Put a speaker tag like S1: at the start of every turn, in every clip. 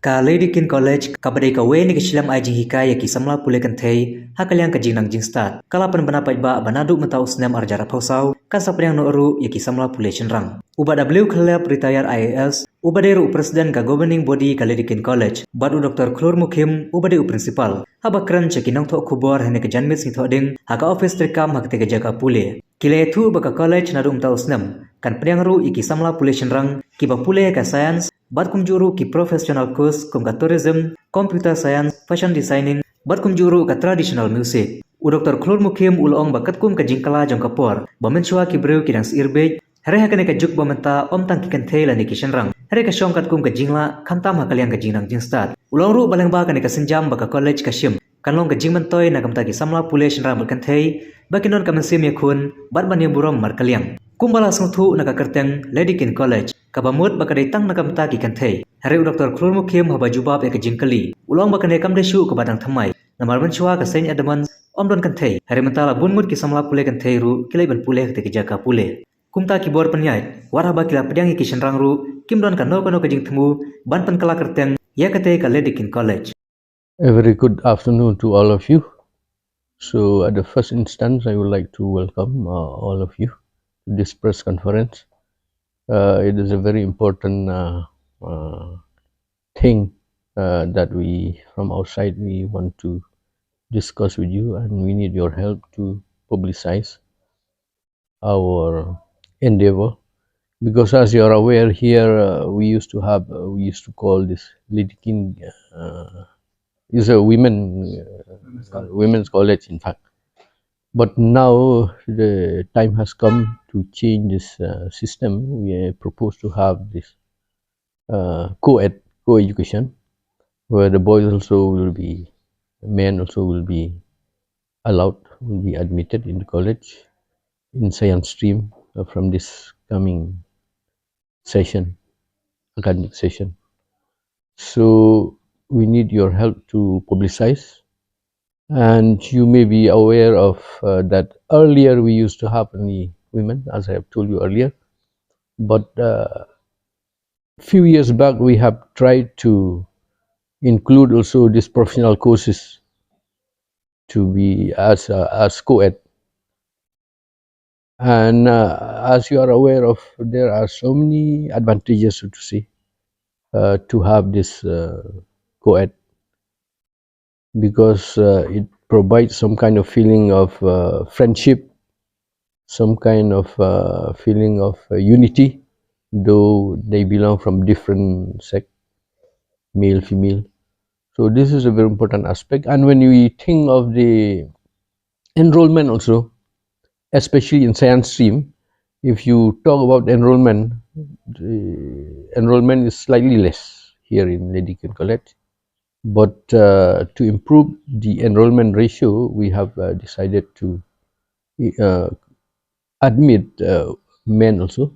S1: Ka Lady Keane College kabadai ka we ni ka silam ai jing hikaya ki samla pule kan thei hakaliang ka jingnang jing start kalapan bana pai ba banadu mentau snem arjara phosau ka sapriang no ru ki samla pule Shynrang uba W Khalap retire IAS ubaderu president ka governing body ka Lady Keane College badu Dr. Klur Mukhim ubade principal habakran chekinang tho khubor hene ka janmit sing thoding haka office trekam hakte ka jaga pule kile thu baka college nadu mentau snem kan priang ru iki samla pule Shynrang ki ba pule ka science Bat kumjuru ki professional course kum ka tourism, computer science, fashion designing, bat kumjuru ka traditional music. U Dr. Klur Mukhim ulong bakat kum ka jingkala jong kapor, bamenchua ki breu ki dang irbej, hare hakane ka juk bamenta om tang ki kan thela ni ki Shynrang. Hare ka shongkat kum ka jingla khamtam hakaliang ka jingnang jing start. Ulong ru baleng ba kane ka senjam baka college ka shim. Kanlong ka jingmentoy na kamta ki samla pule Shynrang kan thei, bakinon ka mensim ye khun, bat ban ye burom mar kaliang. Kumbala sungthu na ka kerteng Lady Keane College. Kabamut bakadai tang nakam ta ki kanthei hare Dr. Klur Mukhim haba jubab ek jingkali ulong bakane kam desu ke badang thamai namar menchua ka sen adamans omdon kanthei hare mentala bunmut ki samla pule kanthei ru kilai ban pule te ki jaka pule kumta ki bor panyai waraba kila pdiang ki Shynrang ru kimdon ka no ka jing thmu ban pan kala kerteng ya kate ka Lady Keane College.
S2: A very good afternoon to all of you. So at the first instance I would like to welcome all of you to this press conference. It is a very important thing that we from outside we want to discuss with you, and we need your help to publicize our endeavor, because as you are aware here we used to call this Lady Keane is a women's college in fact. But now the time has come to change this system. We propose to have this co-education, where the boys also will be, men also will be allowed, will be admitted in the college in science stream from this coming session, academic session. So we need your help to publicize. And you may be aware of that earlier we used to have only women, as I have told you earlier, but a few years back we have tried to include also these professional courses to be as co-ed. And as you are aware of, there are so many advantages, so to say, to have this co-ed, because it provides some kind of feeling of friendship, some kind of feeling of unity, though they belong from different sex, male, female. So this is a very important aspect. And when we think of the enrollment also, especially in science stream, if you talk about enrollment, the enrollment is slightly less here in Lady Keane College. But to improve the enrollment ratio, we have decided to admit men also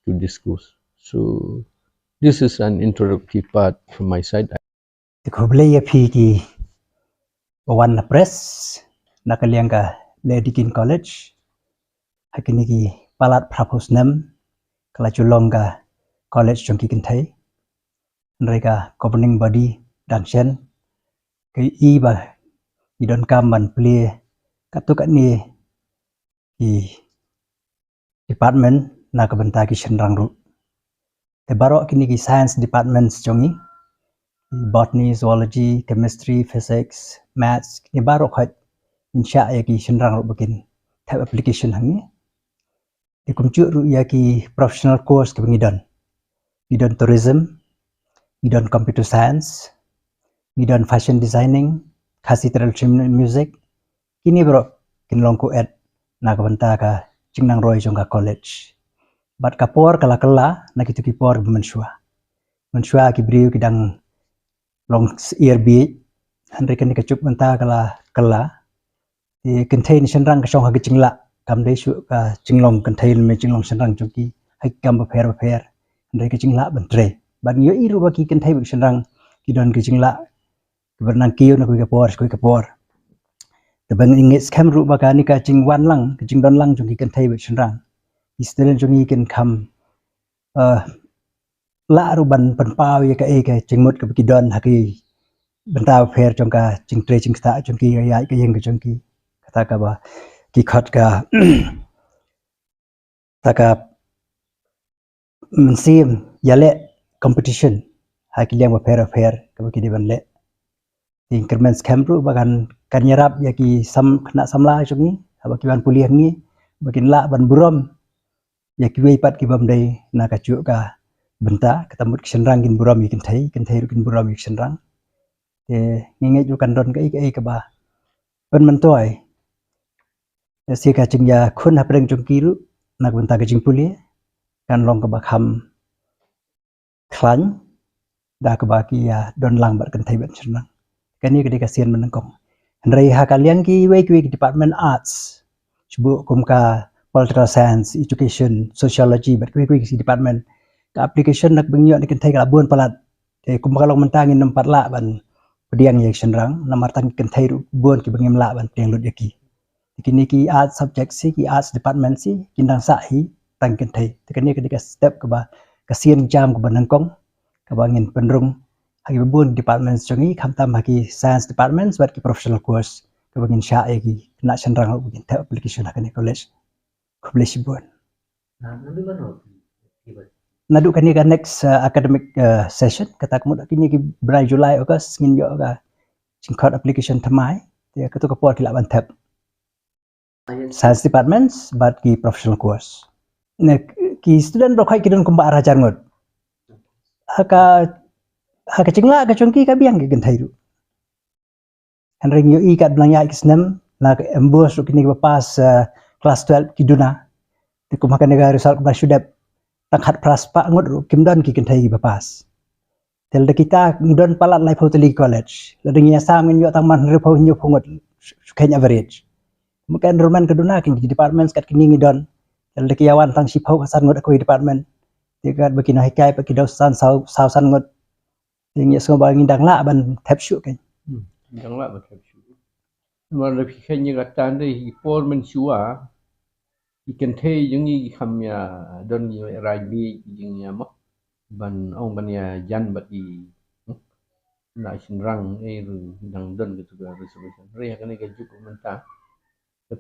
S2: to this course. So this is an introductory part from my side.
S3: Kublaya pigi one press nakalianga Lady Keane College hakini ki palat prapos snem kala chulonga college jongki kentai mereka governing body dan ke iba idon kaman play katukat ni di department na kabenta ki Shynrang ru te baro kini ki science department jongi botany, zoology, chemistry, physics, maths ni baro khat insya ya ki Shynrang ru bikin type application hangi di kumcu ru ya ki professional course ke ngidon tourism, ngidon computer science, ngidon fashion designing, khasi traditional music kini bro kinlong ko ed na kabenta ka jingnang roy jong ka college bat kapor kala na kitu ki por menshua ki briu kidang long year bi andre kan ka chup menta kala di contain Shynrang ka shong ha jingla kam de shu ka jinglong contain me jinglong Shynrang joki hai kam ba pher andre ka jingla bantre ban yo iru ba ki contain Shynrang ki don ki jingla bernang kiu na ku ka por the bang ingits kam ru ba ka ni ka jing wan lang ka jing don lang joki contain Shynrang student joki can come la ruban penpau ya ka jengmut ke bikidon haki bentau fair jongka jeng tre jeng sta jongki ya ke yeng ke jongki kata ka ba ki khot ka taka mensim yale competition haki liang ba fair ke bikidi ban le increments camp bagan kan nyerap ya ki kena samla jongi baki ban kuliah ni bakin la ban burom ya ki wei pat ki bam dai na ka chu ka benta ketemu Shynrang kin buram kin thai kin buram Shynrang ngai ju kan don kai ka ba pen mentoi si ka ching ya khun hapreng jong kiru nak benta ka jing puli kan long ka ba kham khlan da ka ba ki ya don lang bar kan thai ban Shynrang kan ni ka de ka sian man kong rei ha kalian ki wei department arts cubu kum ka political science education sociology bat ki si department ka application nak bengyo ni kan thai ka buan palat kum ka long mentang in empat la ban pdiang ye Shynrang namar tan kan thai buan ki bengem la ban pdiang lut yaki kini ki art subject si ki arts department si kindang sa hi tang kan thai kan ni ka step ka ba ka sian jam ka ban kong ka bangin penrung hagi buan department jongi kham tam hagi science department bat ki professional course ka bangin sha egi na Shynrang bangin ta application hakani college publish buan nadu kani ka next academic session kata kemudian kini ki bulan Julai August ngin yo ka singkot application thamai dia ketu ka por ki laban tab science departments but ki professional course ne ki student ro khai kidon kumba arajar ngot haka cingla ka chongki ka biang ki genthai ru hanring yo i kat blangya ki snem na embos ru kini ba pas class 12 ki duna ti kumakan negara result ba sudap tanghat praspa ngot ru kimdon ki genthai ki ba pas tel de kita ngdon palat lai Lady College lading ya sam ngin yo tang man ru nyo phongot khen average mungkin roman keduna kin di department kat kini ngidon tel de kiawan tang si phau kasan ngot aku department ti kat bakina hikai pa kidaw san sao san ngot yang ya semua bagi dang la ban tap shoot kan
S2: dang la ban tap shoot mà là khi khen như gạt tan đây thì Paul mình xua thì cần thấy những gì khăm ya don như rai bi những ya mất ban ông ban ya jan bat di na Shynrang rồi dang don gitu ga resolution re kan cái juk menta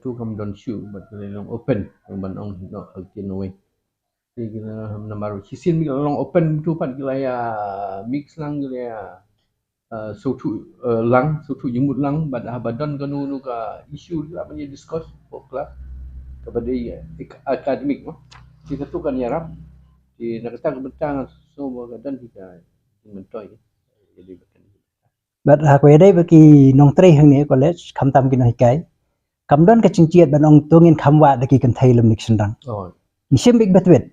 S2: tu kam don shoot but long open ban ông no altin away thì cái number chisin mi long open tu pat gila ya mix lang gila ya so tu lang so tu yung lang bad habadon kanu nu ka issue la punya discuss pokla kepada akademik mah kita tu kan yarap di nakata bentang so badan kita mentoy jadi bekan
S3: bat ha ko dai baki nong tre hang ni college kham tam kin hikai kam don ka chingchiat ban ong tungin khamwa daki kan thai lam nik Shynrang nisim big betwet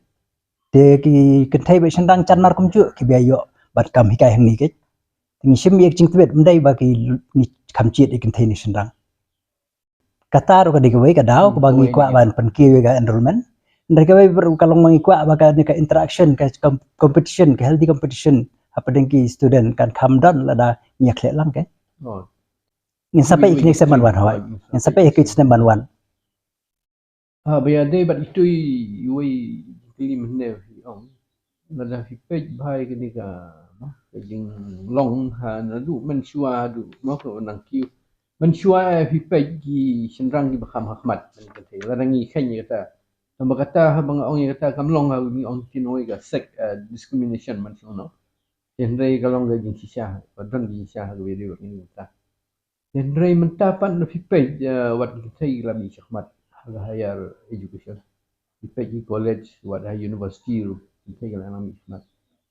S3: de ki kan thai ba Shynrang chan mar kum chu ki ba yo bat kam hikai hang ni ke nisim yek chingtwet mdai baki ni kham chiat ikan thai ni Shynrang kata ro ka digawai ka daw ko bangi kwa ban pan ki ga enrollment ndai ka bai kalong mangi kwa ba ka interaction ka competition ka healthy competition apa dengki student kan kham don la da nyak le lang ke ngin sampai ikni seman wan hawai ngin sampai ikni seman ban wan
S2: baya dai bat itu yoi kili mene ong la fi page bhai ke ni ka jing long ha na du man shua du ma ko nang ki man shua fi page ki Shynrang ki bakham hakmat kan te la ngi khen ni kata tamba kata ha bang ong kata kam long ha ni ong kinoi ga sex discrimination man so no Henry kalong ga jing sisha badon jing sisha ga video ni kata Henry menta pan na fi page wat ki thai la bi hakmat ga higher education fi page college wat university ru ki thai ga la mi hakmat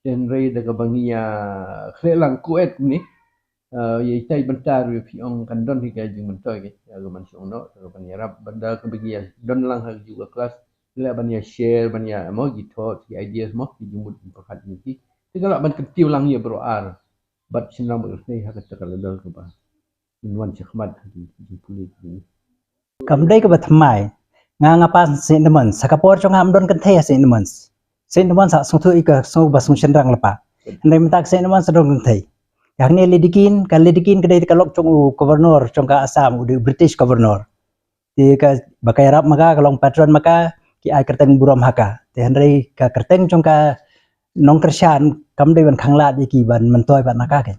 S2: Henry daga bangia khlelang kuet ni ye tai bentar fi ong kan don hi ga jing mentoy ke ga man so no ga ban yarap banda ke bagia don lang ha juga kelas la ban ya share ban ya mo gi thought ki ideas mo ki jumut pakat ni ki kalau ban ketiu lang ya bro ar bat Shynrang ber ni ha ka kala dal ke ba wan chakmat di puli ni
S3: kam dai ka bathmai nga ngapa sendeman sakapor chong am don kan thai sendeman sa sung thu ika sung ba sung Shynrang lapa ndai mentak sendeman sadong kan thai yang ni Lady Keane kedai kalok chong governor chong ka Assam udah British governor di ka bakai rap maka kalong patron maka ki ai kerteng buram haka te handai ka kerteng chong ka nong kershan kam dei ban khanglat ki ban mentoi ban nakake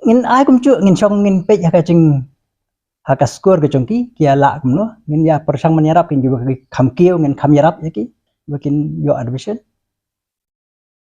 S3: ngin ai kum chu ngin chong ngin pe ha ka ching ha ka score ke chongki kia la kum no ngin ya persang menyerap kin juga kham kieu ngin kham yarap yaki bakin yo admission